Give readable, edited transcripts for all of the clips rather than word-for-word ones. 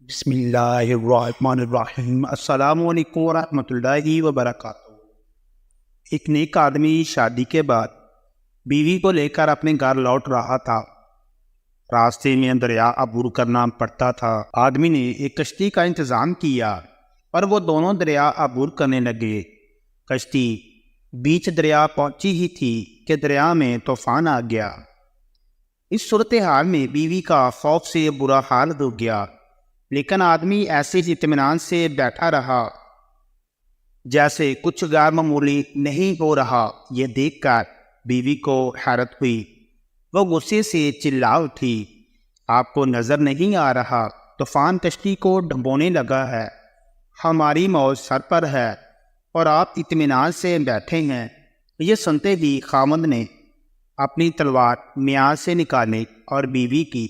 بسم اللہ الرحمن الرحیم۔ السلام علیکم ورحمۃ اللہ وبرکاتہ۔ ایک نیک آدمی شادی کے بعد بیوی کو لے کر اپنے گھر لوٹ رہا تھا۔ راستے میں دریا عبور کرنا پڑتا تھا۔ آدمی نے ایک کشتی کا انتظام کیا اور وہ دونوں دریا عبور کرنے لگے۔ کشتی بیچ دریا پہنچی ہی تھی کہ دریا میں طوفان آ گیا۔ اس صورتحال میں بیوی کا خوف سے برا حال ہو گیا، لیکن آدمی ایسے ہی اطمینان سے بیٹھا رہا جیسے کچھ غیر معمولی نہیں ہو رہا۔ یہ دیکھ کر بیوی کو حیرت ہوئی۔ وہ غصے سے چلا اٹھی، آپ کو نظر نہیں آ رہا طوفان کشتی کو ڈبونے لگا ہے، ہماری موت سر پر ہے اور آپ اطمینان سے بیٹھے ہیں۔ یہ سنتے ہی خاوند نے اپنی تلوار میان سے نکالی اور بیوی کی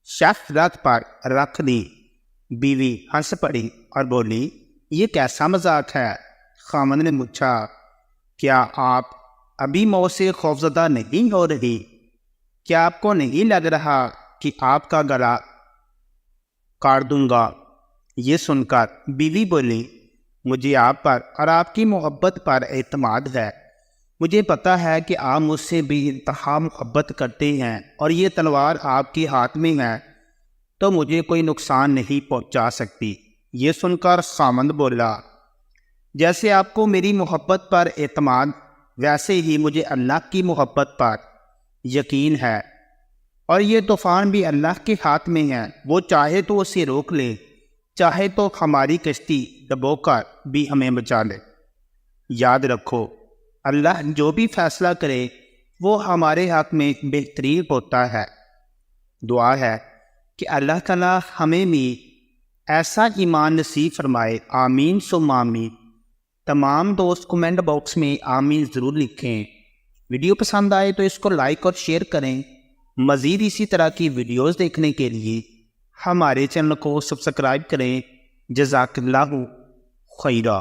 شفرت پر رکھ دی۔ بیوی ہنس پڑی اور بولی، یہ کیسا مذاق ہے؟ خاوند نے پوچھا، کیا آپ ابھی موت سے خوفزدہ نہیں ہو رہی؟ کیا آپ کو نہیں لگ رہا کہ آپ کا گلا کاٹ دوں گا؟ یہ سن کر بیوی بولی، مجھے آپ پر اور آپ کی محبت پر اعتماد ہے۔ مجھے پتا ہے کہ آپ مجھ سے بھی انتہا محبت کرتے ہیں اور یہ تلوار آپ کے ہاتھ میں ہے تو مجھے کوئی نقصان نہیں پہنچا سکتی۔ یہ سن کر خاوند بولا، جیسے آپ کو میری محبت پر اعتماد ویسے ہی مجھے اللہ کی محبت پر یقین ہے، اور یہ طوفان بھی اللہ کے ہاتھ میں ہے، وہ چاہے تو اسے روک لے، چاہے تو ہماری کشتی ڈبو کر بھی ہمیں بچا لے۔ یاد رکھو، اللہ جو بھی فیصلہ کرے وہ ہمارے حق میں بہترین ہوتا ہے۔ دعا ہے کہ اللہ تعالیٰ ہمیں بھی ایسا ایمان نصیب فرمائے، آمین ثم آمین۔ تمام دوست کمنٹ باکس میں آمین ضرور لکھیں۔ ویڈیو پسند آئے تو اس کو لائک اور شیئر کریں۔ مزید اسی طرح کی ویڈیوز دیکھنے کے لیے ہمارے چینل کو سبسکرائب کریں۔ جزاک اللہ خیرہ۔